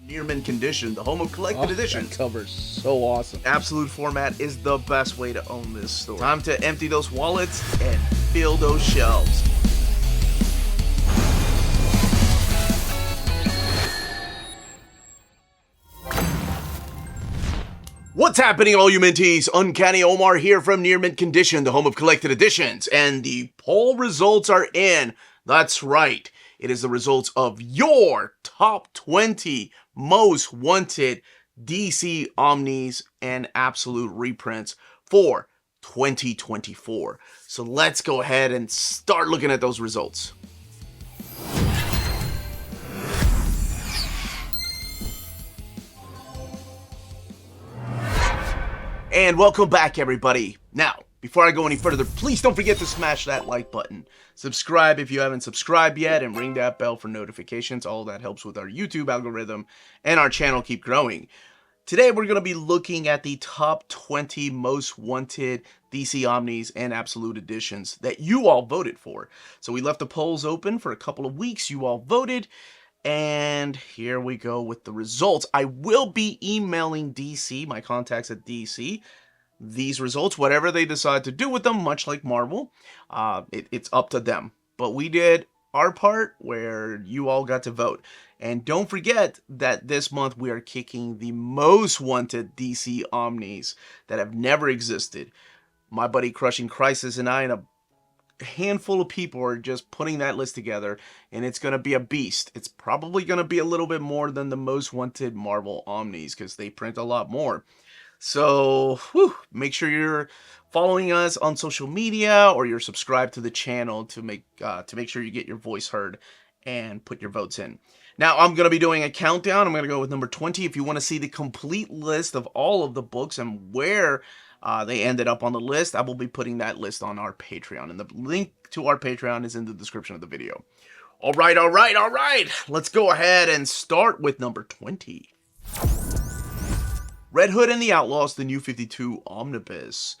Near mint condition, the home of collected editions. That cover's so awesome. Absolute format is the best way to own this store. Time to empty those wallets and fill those shelves. What's happening, all you Minties? Uncanny Omar here from Near Mint Condition, the home of collected editions, and the poll results are in. That's right. It is the results of your top 20 most wanted DC Omnis and Absolute reprints for 2024. So let's go ahead and start looking at those results. And welcome back, everybody. Now, before I go any further, please don't forget to smash that like button. Subscribe if you haven't subscribed yet, and ring that bell for notifications. All that helps with our YouTube algorithm and our channel keep growing. Today, we're going to be looking at the top 20 most wanted DC Omnis and Absolute editions that you all voted for. So we left the polls open for a couple of weeks. You all voted. And here we go with the results. I will be emailing DC, my contacts at DC, these results, whatever they decide to do with them, much like Marvel. It's up to them. But we did our part where you all got to vote. And don't forget that this month we are kicking the most wanted DC Omnis that have never existed. My buddy Crushing Crisis and I and a handful of people are just putting that list together, and it's going to be a beast. It's probably going to be a little bit more than the most wanted Marvel Omnis because they print a lot more. So make sure you're following us on social media or you're subscribed to the channel to make sure you get your voice heard and put your votes in. Now I'm going to be doing a countdown. I'm going to go with number 20. If you want to see the complete list of all of the books and where they ended up on the list, I will be putting that list on our Patreon, and the link to our Patreon is in the description of the video. All right. Let's go ahead and start with number 20. Red Hood and the Outlaws, the New 52 Omnibus.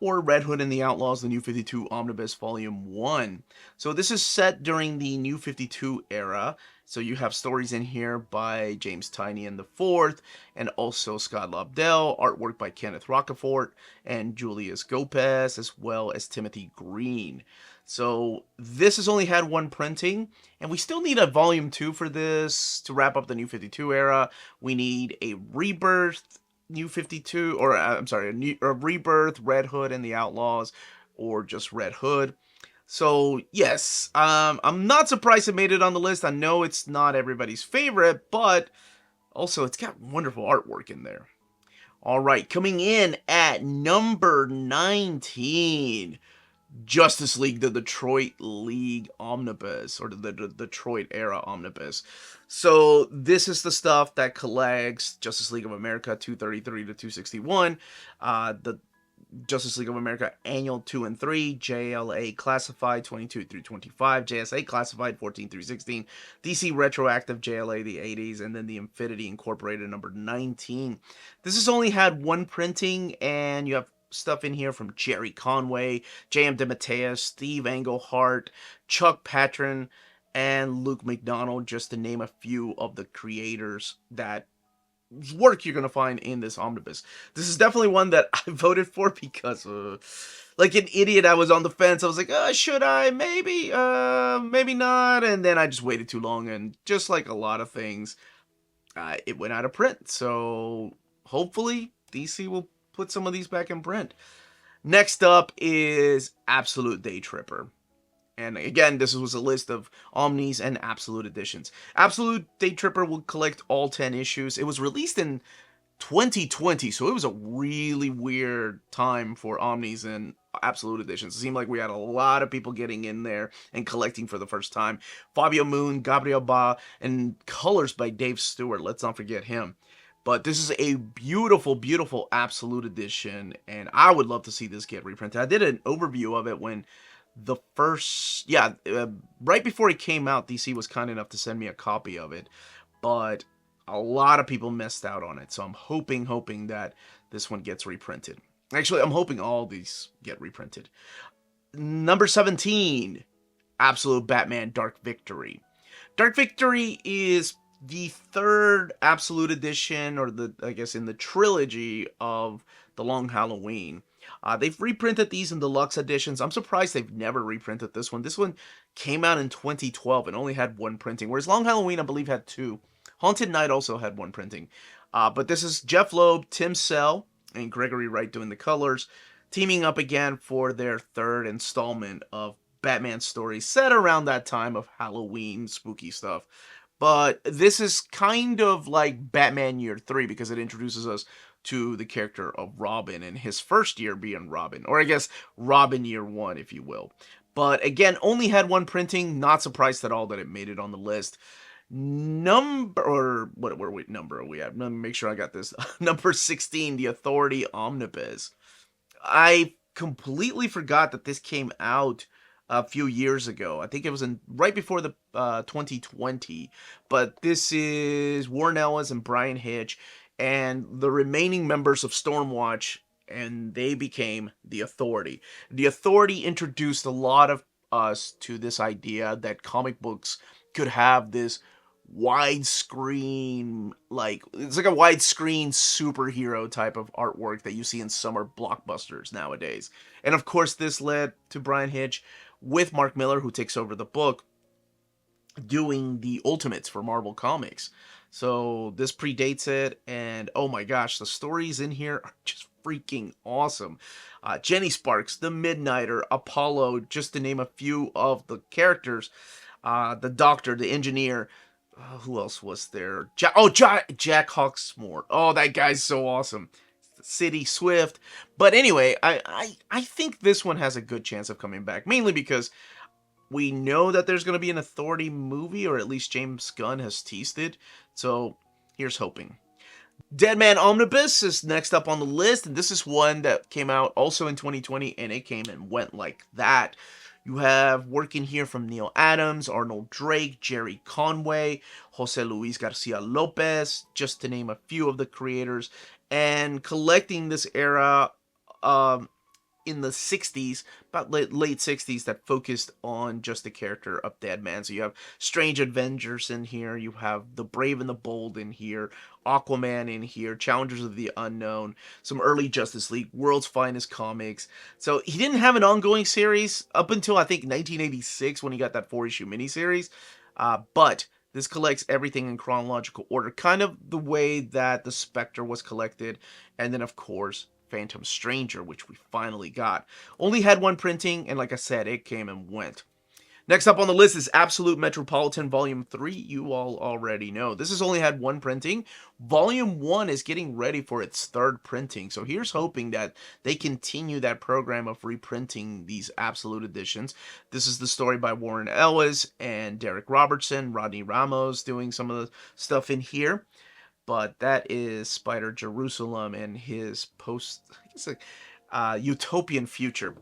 Or Red Hood and the Outlaws, the New 52 Omnibus Volume 1. So this is set during the New 52 era. So you have stories in here by James Tynion IV and also Scott Lobdell, artwork by Kenneth Rocafort and Julius Gopez, as well as Timothy Green. So this has only had one printing, and we still need a volume 2 for this to wrap up the New 52 era. We need a Rebirth New 52, or I'm sorry, a Rebirth, Red Hood and the Outlaws, or just Red Hood. So yes, I'm not surprised it made it on the list. I know it's not everybody's favorite, but also it's got wonderful artwork in there. All right, coming in at number 19, Justice League, the Detroit League Omnibus, or the Detroit era Omnibus. So this is the stuff that collects Justice League of America 233 to 261, the Justice League of America Annual 2 and 3, JLA Classified 22 through 25, JSA Classified 14 through 16, DC Retroactive JLA the 80s, and then the Infinity Incorporated number 19. This has only had one printing, and you have stuff in here from Jerry Conway, J.M. DeMatteis, Steve Englehart, Chuck Patton, and Luke McDonald, just to name a few of the creators that work you're going to find in this omnibus. This is definitely one that I voted for because, like an idiot, I was on the fence. I was like, should I? Maybe, maybe not. And then I just waited too long, and just like a lot of things, it went out of print. So hopefully DC will put some of these back in print. Next up is Absolute Daytripper. And again, this was a list of Omnis and Absolute editions. Absolute Daytripper will collect all 10 issues. It was released in 2020, so it was a really weird time for Omnis and Absolute editions. It seemed like we had a lot of people getting in there and collecting for the first time. Fabio Moon, Gabriel Ba, and colors by Dave Stewart. Let's not forget him. But this is a beautiful, beautiful Absolute edition, and I would love to see this get reprinted. I did an overview of it when the first, right before it came out, DC was kind enough to send me a copy of it, but a lot of people missed out on it, so I'm hoping that this one gets reprinted. Actually, I'm hoping all these get reprinted. Number 17, Absolute Batman Dark Victory. Dark Victory is the third Absolute Edition, or I guess in the trilogy of the Long Halloween. They've reprinted these in deluxe editions. I'm surprised they've never reprinted this one. This one came out in 2012 and only had one printing, whereas Long Halloween, I believe, had two. Haunted Night also had one printing. But this is Jeff Loeb, Tim Sell, and Gregory Wright doing the colors, teaming up again for their third installment of Batman stories set around that time of Halloween spooky stuff. But this is kind of like Batman Year 3 because it introduces us to the character of Robin and his first year being Robin, or I guess Robin Year 1, if you will. But again, only had one printing. Not surprised at all that it made it on the list. Number, or what number are we at? Let me make sure I got this. Number 16, the Authority Omnibus. I completely forgot that this came out a few years ago. I think it was right before the 2020. But this is Warren Ellis and Brian Hitch and the remaining members of Stormwatch, and they became the Authority. The Authority introduced a lot of us to this idea that comic books could have this widescreen, it's like a widescreen superhero type of artwork that you see in summer blockbusters nowadays. And of course, this led to Brian Hitch with Mark Millar, who takes over the book, doing the Ultimates for Marvel Comics. So this predates it, and oh my gosh, the stories in here are just freaking awesome. Jenny Sparks, the Midnighter, Apollo, just to name a few of the characters. The Doctor, the Engineer. Who else was there? Jack Hawksmoor. Oh, that guy's so awesome. City Swift. But anyway, I think this one has a good chance of coming back, mainly because we know that there's going to be an Authority movie, or at least James Gunn has teased it. So here's hoping. Deadman Omnibus is next up on the list, and this is one that came out also in 2020, and it came and went like that. You have working here from Neil Adams, Arnold Drake, Jerry Conway, Jose Luis Garcia Lopez, just to name a few of the creators, and collecting this era in the 60s, about late 60s, that focused on just the character of Deadman. So you have Strange Avengers in here, you have The Brave and the Bold in here, Aquaman in here, Challengers of the Unknown, some early Justice League, World's Finest Comics. So he didn't have an ongoing series up until, I think, 1986 when he got that 4-issue miniseries, but this collects everything in chronological order, kind of the way that the Spectre was collected, and then, of course, Phantom Stranger, which we finally got. Only had one printing, and like I said, it came and went. Next up on the list is Absolute Metropolitan Volume 3. You all already know. This has only had one printing. Volume 1 is getting ready for its third printing. So here's hoping that they continue that program of reprinting these Absolute editions. This is the story by Warren Ellis and Derek Robertson, Rodney Ramos doing some of the stuff in here. But that is Spider Jerusalem and his utopian future.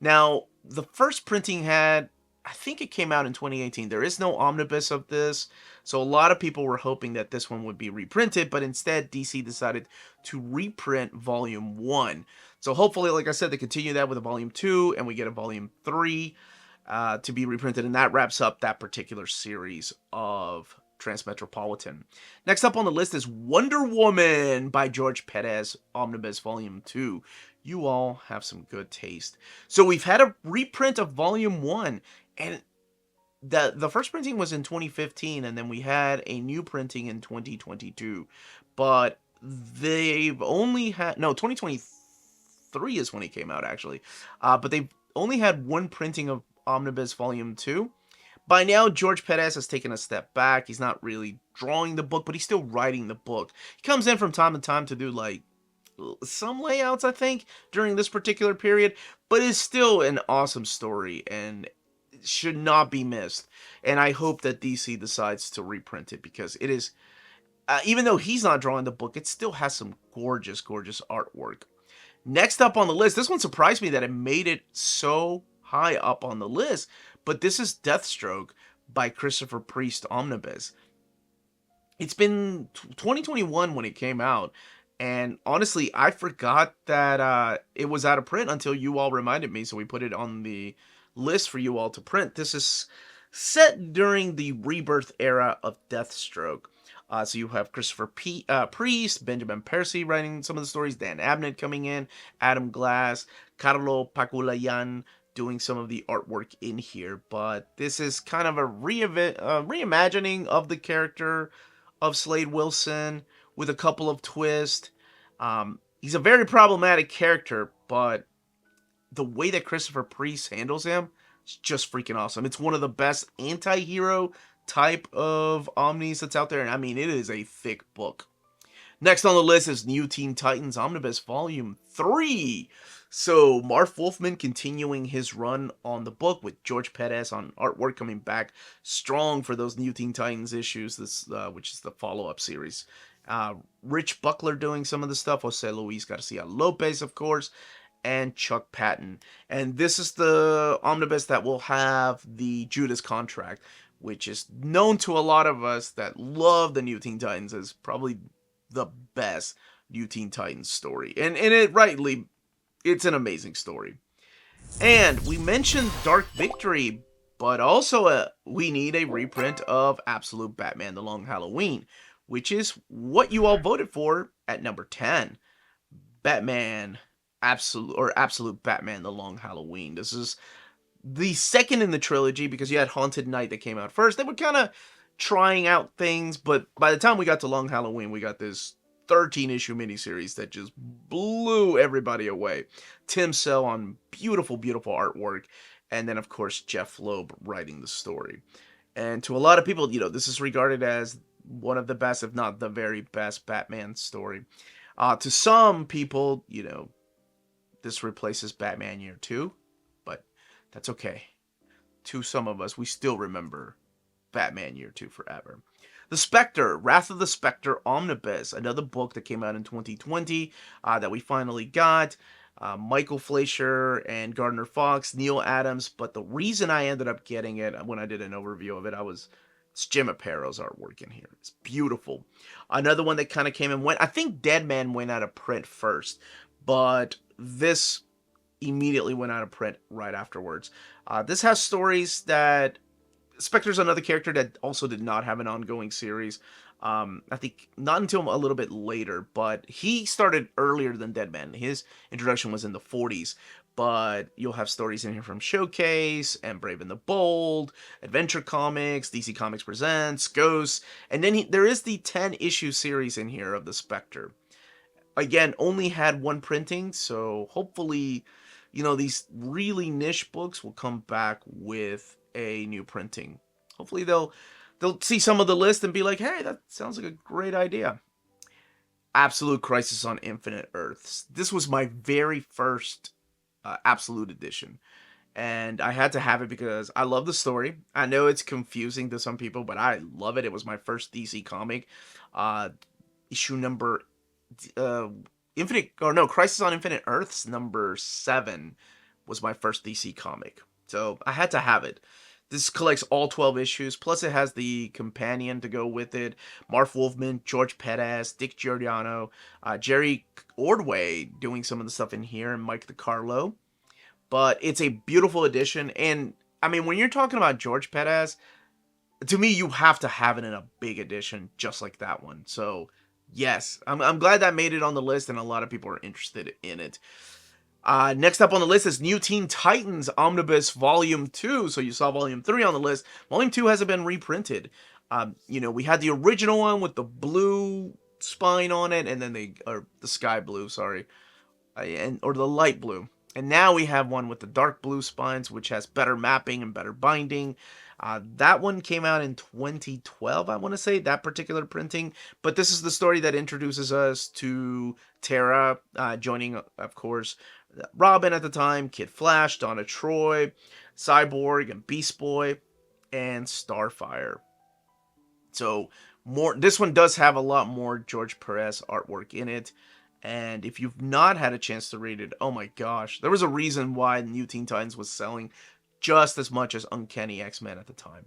Now, the first printing had, I think it came out in 2018. There is no omnibus of this, so a lot of people were hoping that this one would be reprinted, but instead DC decided to reprint Volume 1. So hopefully, like I said, they continue that with a Volume 2, and we get a Volume 3 to be reprinted, and that wraps up that particular series of Transmetropolitan. Next up on the list is Wonder Woman by George Pérez, Omnibus Volume 2. You all have some good taste. So we've had a reprint of Volume 1, and the first printing was in 2015, and then we had a new printing in 2022. But they've only had, no, 2023 is when it came out, actually. But they've only had one printing of Omnibus Volume 2. By now, George Pérez has taken a step back. He's not really drawing the book, but he's still writing the book. He comes in from time to time to do, some layouts, I think, during this particular period, but it's still an awesome story, and it should not be missed. And I hope that DC decides to reprint it, because it is, even though he's not drawing the book, it still has some gorgeous, gorgeous artwork. Next up on the list, this one surprised me that it made it so high up on the list, but this is Deathstroke by Christopher Priest Omnibus. It's been 2021 when it came out, and honestly, I forgot that it was out of print until you all reminded me, so we put it on the list for you all to print. This is set during the Rebirth era of Deathstroke. So you have Christopher Priest, Benjamin Percy writing some of the stories, Dan Abnett coming in, Adam Glass, Carlo Paculayan doing some of the artwork in here. But this is kind of a reimagining of the character of Slade Wilson with a couple of twists. He's a very problematic character, but the way that Christopher Priest handles him is just freaking awesome. It's one of the best anti-hero type of omnis that's out there, and I mean, it is a thick book. Next on the list is New Teen Titans Omnibus Volume 3. So, Marv Wolfman continuing his run on the book with George Pérez on artwork, coming back strong for those New Teen Titans issues, which is the follow-up series. Rich Buckler doing some of the stuff, Jose Luis Garcia Lopez, of course, and Chuck Patton. And this is the omnibus that will have the Judas contract, which is known to a lot of us that love the New Teen Titans as probably the best New Teen Titans story. And it's an amazing story. And we mentioned Dark Victory, but also we need a reprint of Absolute Batman The Long Halloween, which is what you all voted for at number 10. Batman Absolute Batman The Long Halloween. This is the second in the trilogy because you had Haunted Night that came out first. They were kind of trying out things, but by the time we got to Long Halloween, we got this 13-issue miniseries that just blew everybody away. Tim Sale on beautiful, beautiful artwork, and then, of course, Jeff Loeb writing the story. And to a lot of people, this is regarded as one of the best, if not the very best, Batman story. To some people, this replaces Batman Year 2, but that's okay. To some of us, we still remember Batman Year 2 forever. The Spectre, Wrath of the Spectre Omnibus, another book that came out in 2020 that we finally got. Michael Fleischer and Gardner Fox, Neil Adams, but the reason I ended up getting it, when I did an overview of it, it's Jim Apato's artwork in here. It's beautiful. Another one that kind of came and went, I think Deadman went out of print first, but this immediately went out of print right afterwards. This has stories that Spectre's another character that also did not have an ongoing series. I think not until a little bit later, but he started earlier than Deadman. His introduction was in the 40s, but you'll have stories in here from Showcase and Brave and the Bold, Adventure Comics, DC Comics Presents, Ghosts, and then there is the 10-issue series in here of the Spectre. Again, only had one printing, so hopefully, these really niche books will come back with a new printing. Hopefully they'll see some of the list and be like, hey, that sounds like a great idea. Absolute Crisis on Infinite Earths. This was my very first Absolute edition, and I had to have it because I love the story. I know it's confusing to some people, but I love it. It was my first DC comic. Issue number Crisis on Infinite Earths number 7 was my first DC comic, so I had to have it. This collects all 12 issues, plus it has the companion to go with it. Marv Wolfman, George Pérez, Dick Giordano, Jerry Ordway doing some of the stuff in here, and Mike DeCarlo. But it's a beautiful edition, and I mean, when you're talking about George Pérez, to me, you have to have it in a big edition just like that one. So, yes, I'm glad that made it on the list, and a lot of people are interested in it. Next up on the list is New Teen Titans Omnibus Volume 2. So you saw Volume 3 on the list. Volume 2 hasn't been reprinted. We had the original one with the blue spine on it, and then the sky blue, sorry, or the light blue. And now we have one with the dark blue spines, which has better mapping and better binding. That one came out in 2012, I want to say, that particular printing. But this is the story that introduces us to Tara, joining, of course, Robin at the time, Kid Flash, Donna Troy, Cyborg, and Beast Boy, and Starfire. So this one does have a lot more George Pérez artwork in it. And if you've not had a chance to read it, oh my gosh, there was a reason why New Teen Titans was selling just as much as Uncanny X-Men at the time.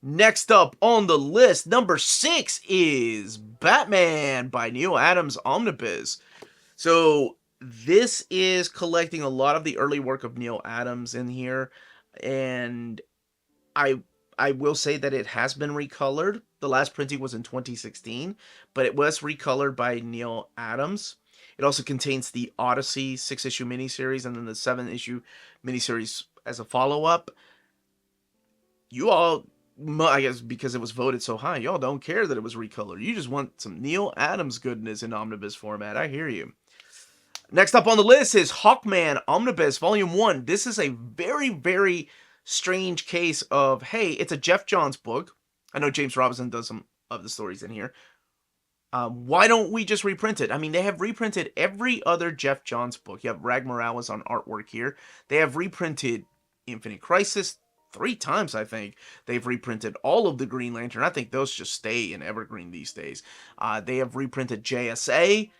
Next up on the list, number 6 is Batman by Neil Adams Omnibus. So this is collecting a lot of the early work of Neil Adams in here, and I I will say that it has been recolored. The last printing was in 2016, but it was recolored by Neil Adams. It also contains the Odyssey 6-issue miniseries and then the 7-issue miniseries as a follow-up. You all, I guess because it was voted so high, y'all don't care that it was recolored. You just want some Neil Adams goodness in omnibus format. I hear you. Next up on the list is Hawkman Omnibus Volume 1. This is a very, very strange case of, hey, it's a Jeff Johns book. I know James Robinson does some of the stories in here. Why don't we just reprint it? I mean, they have reprinted every other Jeff Johns book. You have Rag Morales on artwork here. They have reprinted Infinite Crisis 3 times, I think. They've reprinted all of the Green Lantern. I think those just stay in Evergreen these days. They have reprinted JSA.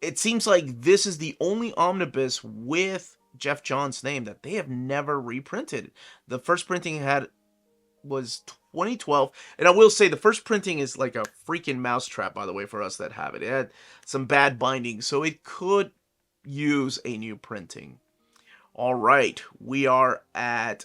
It seems like this is the only omnibus with Jeff Johns' name that they have never reprinted. The first printing was 2012, and I will say the first printing is like a freaking mousetrap, by the way, for us that have it. It had some bad binding, so it could use a new printing. All right, we are at,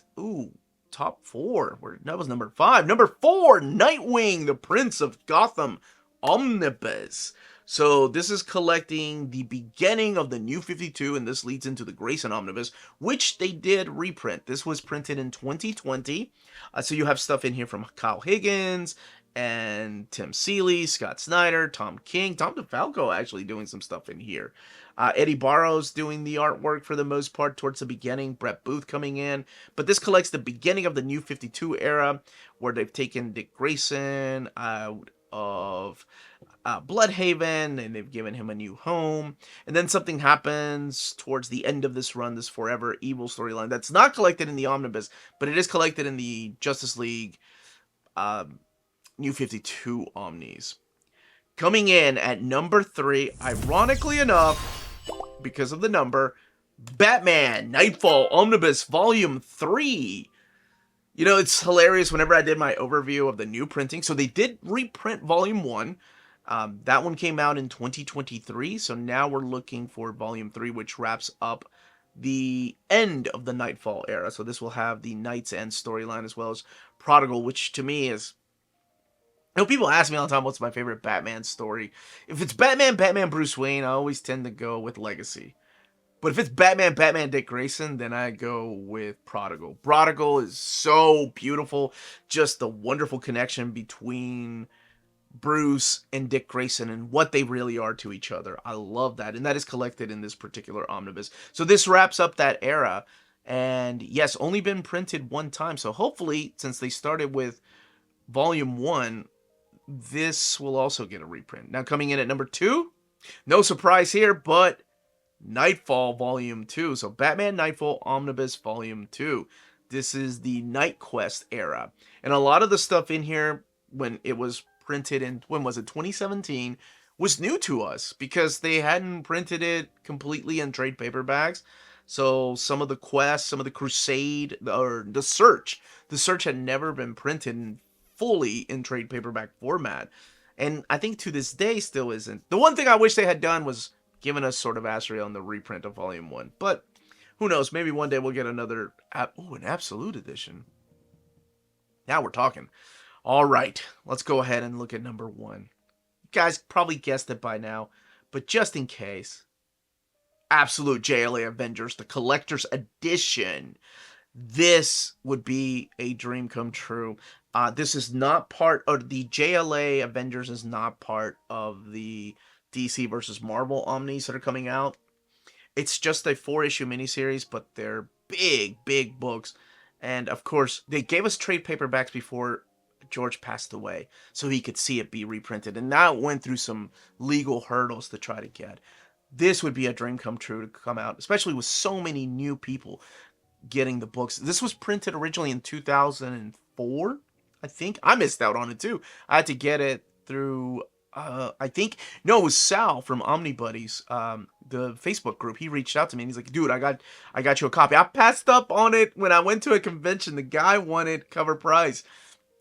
top 4. That was number 5. Number 4, Nightwing, the Prince of Gotham Omnibus. So this is collecting the beginning of the New 52, and this leads into the Grayson Omnibus, which they did reprint. This was printed in 2020. So you have stuff in here from Kyle Higgins and Tim Seeley, Scott Snyder, Tom King, Tom DeFalco actually doing some stuff in here. Eddie Barrows doing the artwork for the most part towards the beginning. Brett Booth coming in. But this collects the beginning of the New 52 era, where they've taken Dick Grayson out of Bloodhaven, and they've given him a new home. And then something happens towards the end of this run, this Forever Evil storyline that's not collected in the Omnibus, but it is collected in the Justice League New 52 Omnis. Coming in at number 3, ironically enough, because of the number, Batman Nightfall Omnibus Volume 3. You know, it's hilarious whenever I did my overview of the new printing. So they did reprint Volume 1. That one came out in 2023. So now we're looking for Volume 3, which wraps up the end of the Nightfall era. So this will have the Knight's End storyline as well as Prodigal, which to me is... You know, people ask me all the time, what's my favorite Batman story? If it's Batman, Bruce Wayne, I always tend to go with Legacy. But if it's Batman, Dick Grayson, then I go with Prodigal. Prodigal is so beautiful. Just the wonderful connection between Bruce and Dick Grayson and what they really are to each other. I love that. And that is collected in this particular omnibus. So this wraps up that era. And yes, only been printed 1 time. So hopefully, since they started with Volume 1, this will also get a reprint. Now coming in at number 2, no surprise here, but Nightfall Volume 2. So Batman Nightfall Omnibus Volume 2. This is the Night Quest era. And a lot of the stuff in here, when it was printed in, when was it, 2017, was new to us because they hadn't printed it completely in trade paperbacks. So some of the quests, some of the Crusade, or the Search had never been printed fully in trade paperback format. And I think to this day still isn't. The one thing I wish they had done was given us sort of Asriel on the reprint of Volume 1. But who knows, maybe one day we'll get another, an Absolute Edition. Now we're talking. All right, let's go ahead and look at number 1. You guys probably guessed it by now, but just in case, Absolute JLA Avengers, the Collector's Edition. This would be a dream come true. This is not part of the JLA Avengers, is not part of the DC versus Marvel Omnis that are coming out. It's just a 4-issue miniseries, but they're big, big books. And of course, they gave us trade paperbacks before George passed away, so he could see it be reprinted. And now it went through some legal hurdles to try to get. This would be a dream come true to come out, especially with so many new people getting the books. This was printed originally in 2004, I think. I missed out on it too. I had to get it through... it was Sal from Omni Buddies, the Facebook group. He reached out to me and he's like, dude, I got you a copy. I passed up on it when I went to a convention. The guy wanted cover price.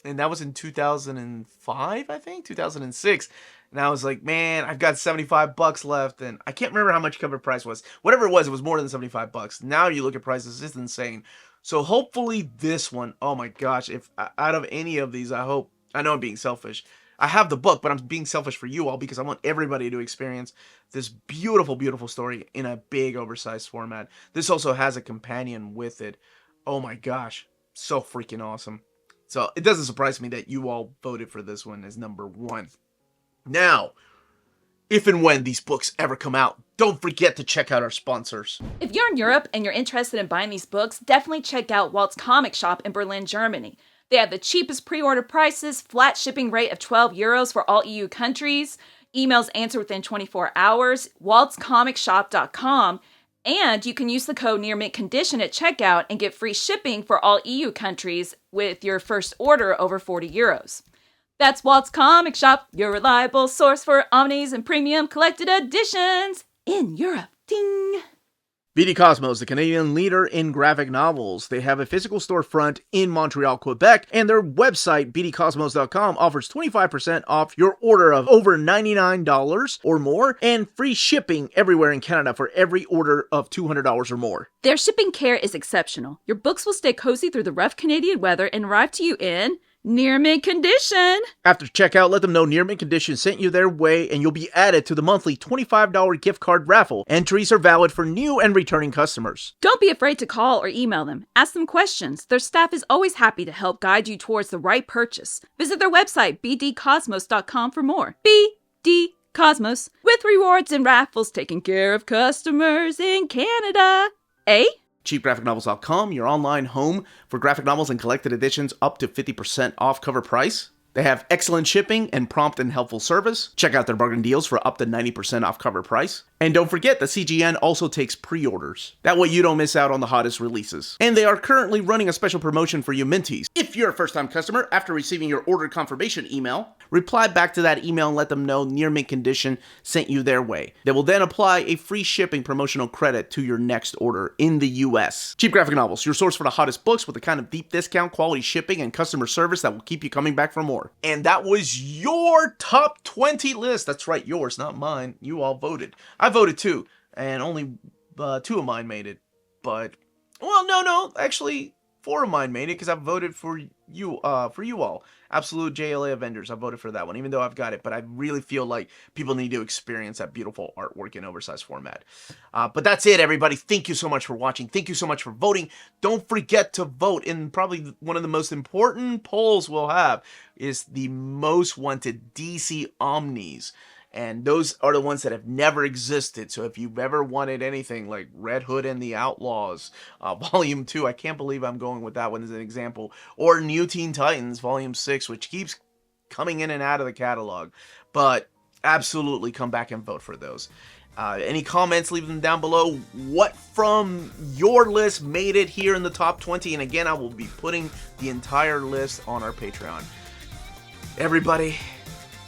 And that was in 2005, I think, 2006. And I was like, man, I've got $75 left. And I can't remember how much cover price was. Whatever it was more than $75. Now you look at prices, it's insane. So hopefully this one, oh my gosh, if out of any of these, I know I'm being selfish. I have the book, but I'm being selfish for you all because I want everybody to experience this beautiful, beautiful story in a big, oversized format. This also has a companion with it. Oh my gosh, so freaking awesome. So it doesn't surprise me that you all voted for this one as number 1. Now, if and when these books ever come out, don't forget to check out our sponsors. If you're in Europe and you're interested in buying these books, definitely check out Walts Comics Shop in Berlin, Germany. They have the cheapest pre-order prices, flat shipping rate of €12 for all EU countries, emails answered within 24 hours, waltscomicshop.com, and you can use the code nearmintcondition at checkout and get free shipping for all EU countries with your first order over €40. That's Walts Comic Shop, your reliable source for omnis and premium collected editions in Europe. Ding! BD Cosmos, the Canadian leader in graphic novels. They have a physical storefront in Montreal, Quebec, and their website, bdcosmos.com, offers 25% off your order of over $99 or more, and free shipping everywhere in Canada for every order of $200 or more. Their shipping care is exceptional. Your books will stay cozy through the rough Canadian weather and arrive to you in near mint condition. After checkout, let them know Near Mint Condition sent you their way, and you'll be added to the monthly $25 gift card raffle. Entries are valid for new and returning customers. Don't be afraid to call or email them. Ask them questions. Their staff is always happy to help guide you towards the right purchase. Visit their website, bdcosmos.com, for more. BD Cosmos, with rewards and raffles taking care of customers in Canada. Eh? CheapGraphicNovels.com, your online home for graphic novels and collected editions up to 50% off cover price. They have excellent shipping and prompt and helpful service. Check out their bargain deals for up to 90% off cover price. And don't forget that CGN also takes pre-orders. That way you don't miss out on the hottest releases. And they are currently running a special promotion for you Minties. If you're a first-time customer, after receiving your order confirmation email, reply back to that email and let them know Near Mint Condition sent you their way. They will then apply a free shipping promotional credit to your next order in the US. Cheap Graphic Novels, your source for the hottest books with the kind of deep discount, quality shipping, and customer service that will keep you coming back for more. And that was your top 20 list. That's right, yours, not mine. You all voted. I voted too, and only 2 of mine made it. But, well, no, actually 4 of mine made it because I voted for you all. Absolute JLA Avengers. I voted for that one, even though I've got it. But I really feel like people need to experience that beautiful artwork in oversized format. But that's it, everybody. Thank you so much for watching. Thank you so much for voting. Don't forget to vote in probably one of the most important polls we'll have is the most wanted DC Omnis. And those are the ones that have never existed. So if you've ever wanted anything like Red Hood and the Outlaws, Volume 2, I can't believe I'm going with that one as an example, or New Teen Titans, Volume 6, which keeps coming in and out of the catalog. But absolutely come back and vote for those. Any comments, leave them down below. What from your list made it here in the top 20? And again, I will be putting the entire list on our Patreon. Everybody,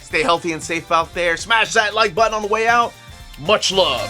stay healthy and safe out there. Smash that like button on the way out. Much love.